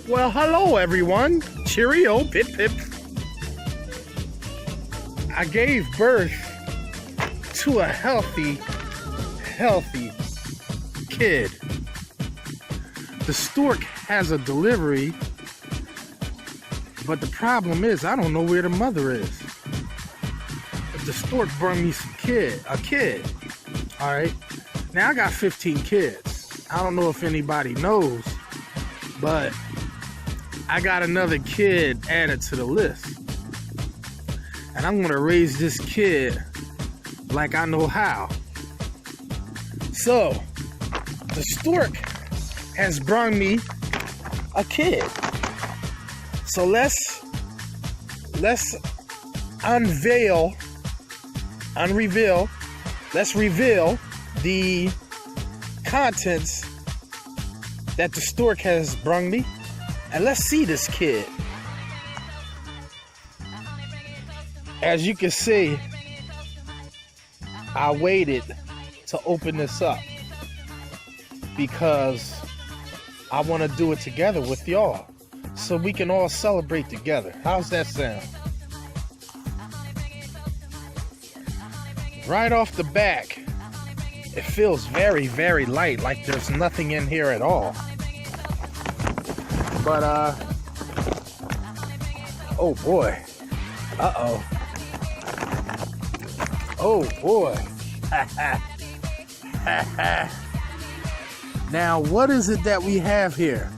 Well, hello everyone. Cheerio, pip pip. I gave birth to a healthy kid. The stork has a delivery, but the problem is I don't know where the mother is. The stork brought me a kid. All right. Now I got 15 kids. I don't know if anybody knows, but I got another kid added to the list. And I'm going to raise this kid like I know how. So, the stork has brought me a kid. So let's reveal the contents that the stork has brought me, and let's see this kid. As you can see, I waited to open this up because I want to do it together with y'all so we can all celebrate together. How's that sound? Right off the back, it feels very, very light, like there's nothing in here at all. But, oh boy. Uh-oh. Oh boy. Now, what is it that we have here?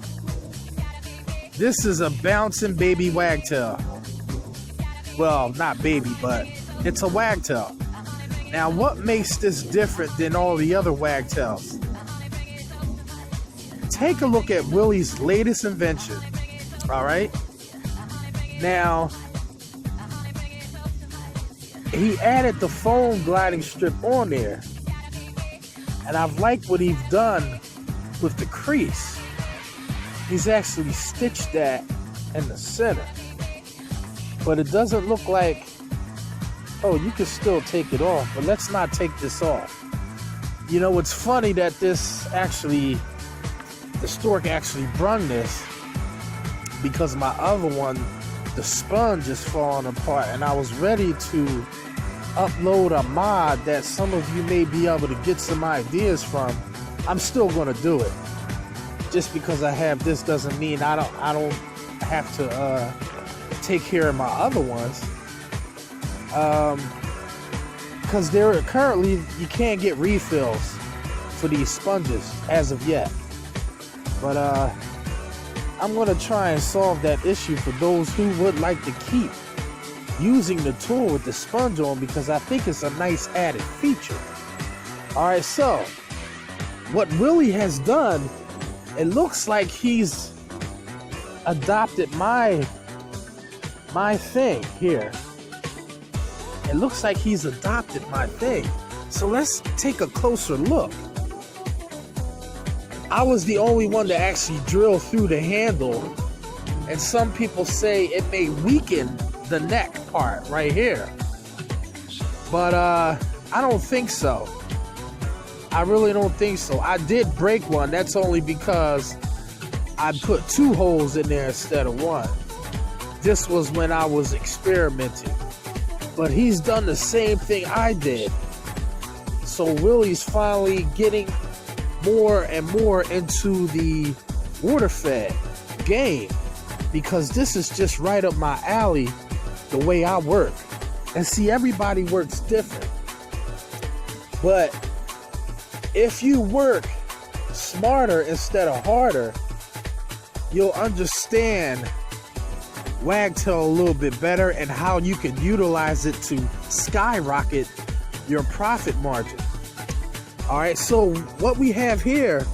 This is a bouncing baby wagtail. Well, not baby, but it's a wagtail. Now, what makes this different than all the other wagtails? Take a look at Willie's latest invention. All right. Now, he added the foam gliding strip on there. And I've liked what he's done with the crease. He's actually stitched that in the center. But it doesn't look like, oh, you can still take it off, but let's not take this off. You know, it's funny that the stork actually brung this, because my other one, the sponge is falling apart, and I was ready to upload a mod that some of you may be able to get some ideas from. I'm still going to do it. Just because I have this doesn't mean I don't have to take care of my other ones. Because currently you can't get refills for these sponges as of yet. But I'm going to try and solve that issue for those who would like to keep using the tool with the sponge on, because I think it's a nice added feature. Alright, so what Willie has done, it looks like he's adopted my thing here. It looks like he's adopted my thing. So let's take a closer look. I was the only one to actually drill through the handle, and some people say it may weaken the neck part right here. But I don't think so. I really don't think so. I did break one. That's only because I put 2 holes in there instead of 1. This was when I was experimenting. But he's done the same thing I did. So Willie's finally getting more and more into the water fed game, because this is just right up my alley, the way I work. And see, everybody works different. But if you work smarter instead of harder, you'll understand wagtail a little bit better and how you can utilize it to skyrocket your profit margin. All right, so what we have here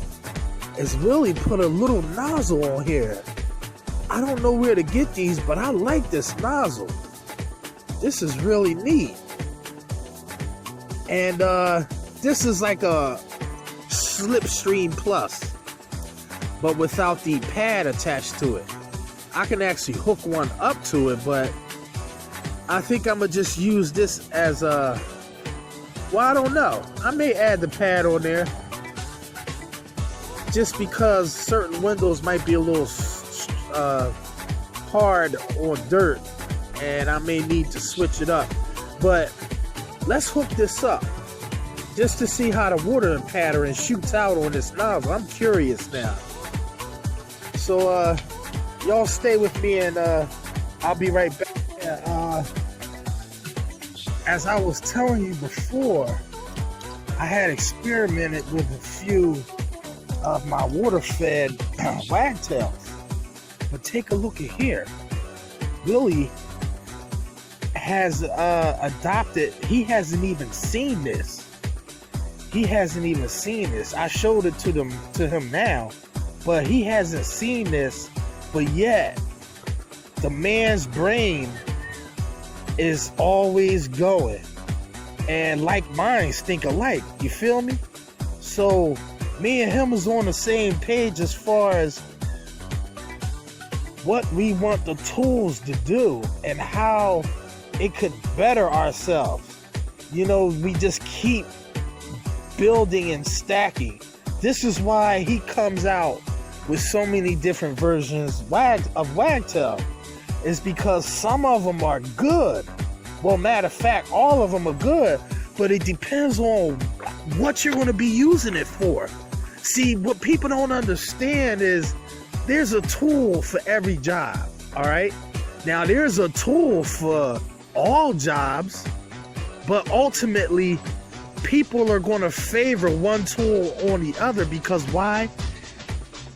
is Willie put a little nozzle on here. I don't know where to get these, but I like this nozzle. This is really neat. And this is like a Slipstream Plus, but without the pad attached to it. I can actually hook one up to it, but I think I'm gonna just use this as a, well, I don't know. I may add the pad on there just because certain windows might be a little hard on dirt, and I may need to switch it up. But let's hook this up just to see how the water pattern shoots out on this nozzle. I'm curious now. So y'all stay with me, and I'll be right back. As I was telling you before, I had experimented with a few of my water-fed wagtails. But take a look at here. Willie has adopted. He hasn't even seen this. I showed it to him now, but he hasn't seen this. But yet, the man's brain is always going, and like minds think alike. You feel me? So me and him is on the same page as far as what we want the tools to do and how it could better ourselves. You know, we just keep building and stacking. This is why he comes out with so many different versions of Wagtail, is because some of them are good. Well, matter of fact, all of them are good, but it depends on what you're going to be using it for. See, what people don't understand is there's a tool for every job, all right? Now, there's a tool for all jobs, but ultimately, people are going to favor one tool on the other because why?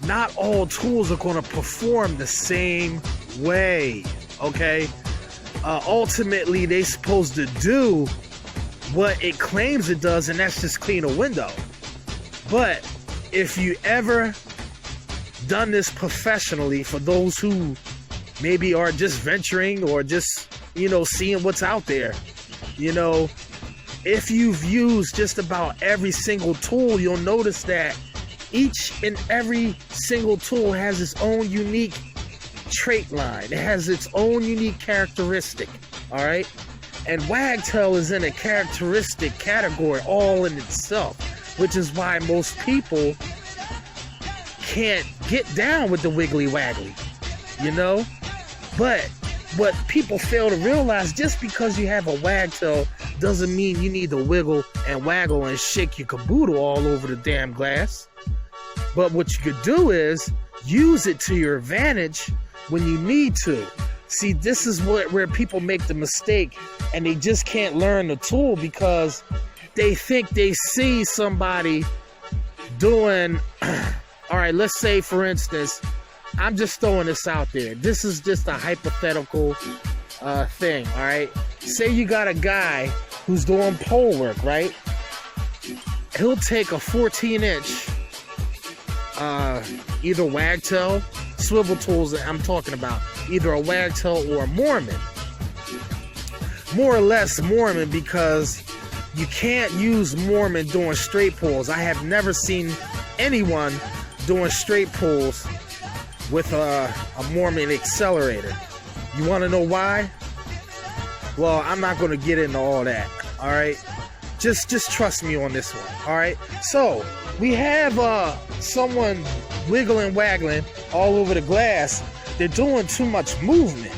Not all tools are going to perform the same way, okay? Ultimately, they're supposed to do what it claims it does, and that's just clean a window. But if you ever done this professionally, for those who maybe are just venturing or just, you know, seeing what's out there, you know, if you've used just about every single tool, you'll notice that each and every single tool has its own unique trait line. It has its own unique characteristic, all right? And Wagtail is in a characteristic category all in itself, which is why most people can't get down with the wiggly waggly, you know? But what people fail to realize, just because you have a wagtail doesn't mean you need to wiggle and waggle and shake your caboodle all over the damn glass. But what you could do is use it to your advantage when you need to. See, this is where people make the mistake, and they just can't learn the tool because they think they see somebody doing all right, let's say, for instance, I'm just throwing this out there. This is just a hypothetical thing, all right? Say you got a guy who's doing pole work, right? He'll take a 14-inch either wagtail, swivel tools that I'm talking about, either a wagtail or a Mormon. More or less Mormon, because you can't use Mormon doing straight pulls. I have never seen anyone doing straight pulls with a Mormon accelerator. You want to know why? Well, I'm not going to get into all that, all right? Just trust me on this one, all right? So, we have someone wiggling, waggling all over the glass. They're doing too much movement.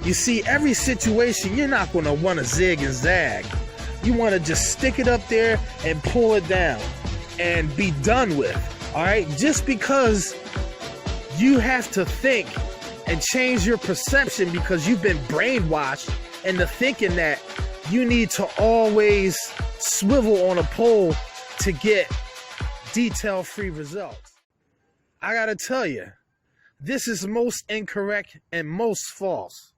You see, every situation, you're not going to want to zig and zag. You want to just stick it up there and pull it down and be done with, all right? Just because you have to think and change your perception because you've been brainwashed into thinking that you need to always swivel on a pole to get detail-free results. I gotta tell you, this is most incorrect and most false.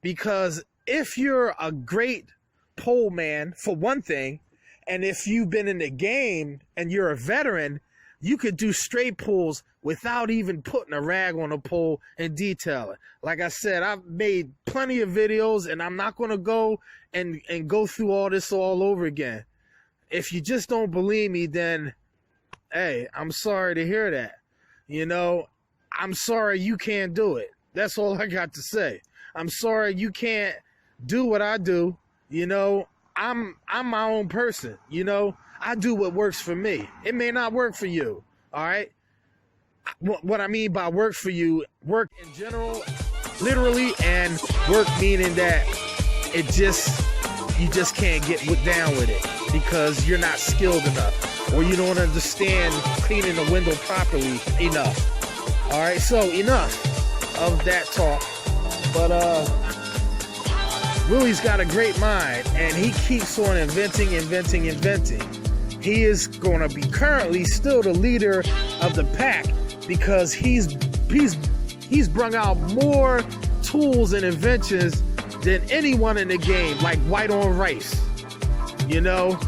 Because if you're a great pole man, for one thing, and if you've been in the game and you're a veteran, you could do straight pulls without even putting a rag on a pole and detail it. Like I said, I've made plenty of videos, and I'm not going to go and go through all this all over again. If you just don't believe me, then, hey, I'm sorry to hear that. You know, I'm sorry you can't do it. That's all I got to say. I'm sorry you can't do what I do. You know, I'm my own person. You know, I do what works for me. It may not work for you. All right. what I mean by work for you, work in general, literally, and work meaning that you just can't get down with it because you're not skilled enough or you don't understand cleaning the window properly enough. All right, so enough of that talk. But Willie's got a great mind, and he keeps on inventing. He is going to be currently still the leader of the pack because he's brung out more tools and inventions than anyone in the game, like white on rice. You know,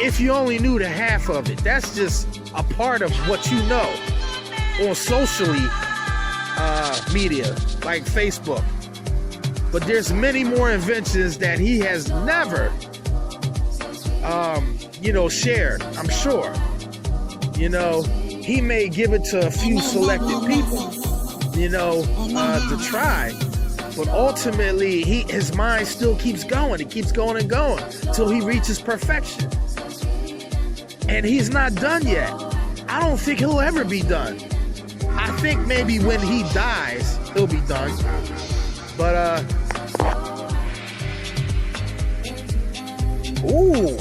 if you only knew the half of it, that's just a part of what you know on socially media like Facebook. But there's many more inventions that he has never shared, I'm sure. You know, he may give it to a few selected people, to try. But ultimately, his mind still keeps going. It keeps going and going till he reaches perfection. And he's not done yet. I don't think he'll ever be done. I think maybe when he dies, he'll be done. But, ooh,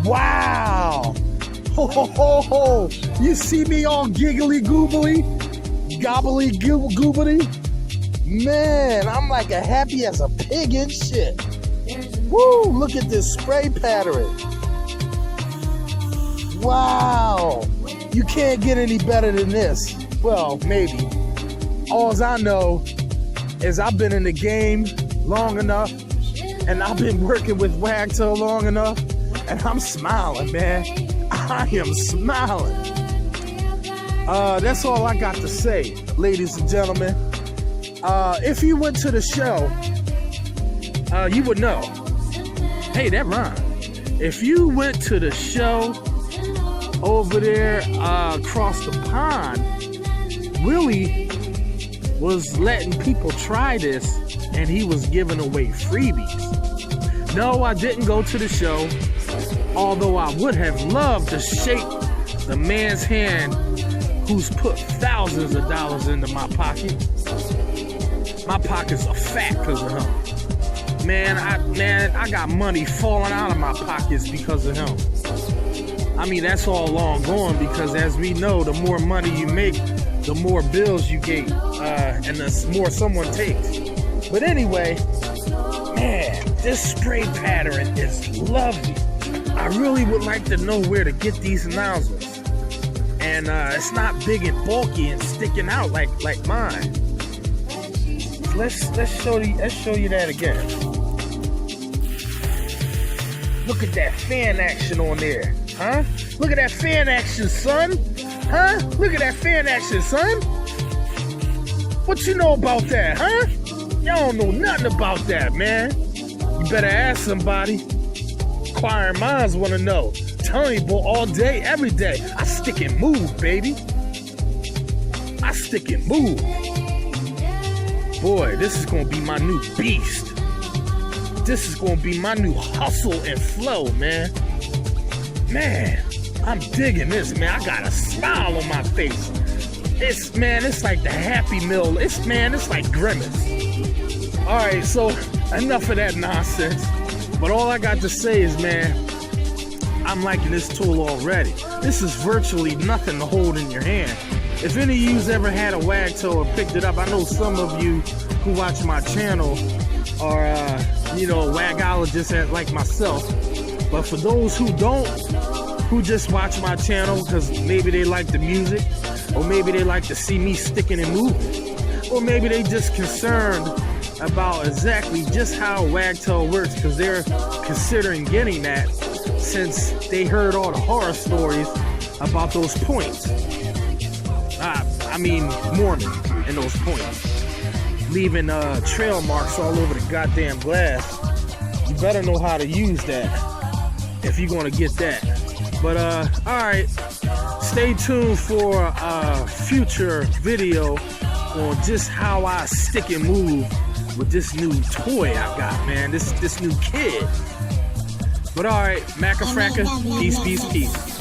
wow. You see me all giggly goobly, gobbly goobly? Man, I'm like a happy as a pig and shit. Woo, look at this spray pattern. Wow. You can't get any better than this. Well, maybe. All I know is I've been in the game long enough, and I've been working with Wagtail long enough, and I'm smiling, man. I am smiling. That's all I got to say, ladies and gentlemen. If you went to the show, you would know. Hey, that rhymed. If you went to the show over there across the pond, Willie was letting people try this, and he was giving away freebies. No, I didn't go to the show, although I would have loved to shake the man's hand who's put thousands of dollars into my pocket. My pockets are fat because of him. Man, I got money falling out of my pockets because of him. I mean, that's all long gone because, as we know, the more money you make, the more bills you get, and the more someone takes. But anyway, man, this spray pattern is lovely. I really would like to know where to get these nozzles. And it's not big and bulky and sticking out like mine. Let's show you that again. Look at that fan action on there, huh? Look at that fan action, son. Huh? Look at that fan action, son. What you know about that, huh? Y'all don't know nothing about that, man. You better ask somebody. Inquiring minds want to know. Telling you, boy, all day, every day. I stick and move, baby. I stick and move. Boy, this is going to be my new beast. This is going to be my new hustle and flow, man. Man, I'm digging this, man. I got a smile on my face. It's like the Happy Meal. It's like Grimace. All right, so enough of that nonsense. But all I got to say is, man, I'm liking this tool already. This is virtually nothing to hold in your hand. If any of you's ever had a Wagtail or picked it up, I know some of you who watch my channel are, wagologists like myself. But for those who don't, who just watch my channel because maybe they like the music, or maybe they like to see me sticking and moving, or maybe they just concerned about exactly just how Wagtail works because they're considering getting that since they heard all the horror stories about those points. Mormon and those points, leaving trail marks all over the goddamn glass. You better know how to use that if you're gonna get that. But alright, stay tuned for a future video on just how I stick and move with this new toy I got, man. This new kid. But alright, Macca Fracca, peace, peace, peace.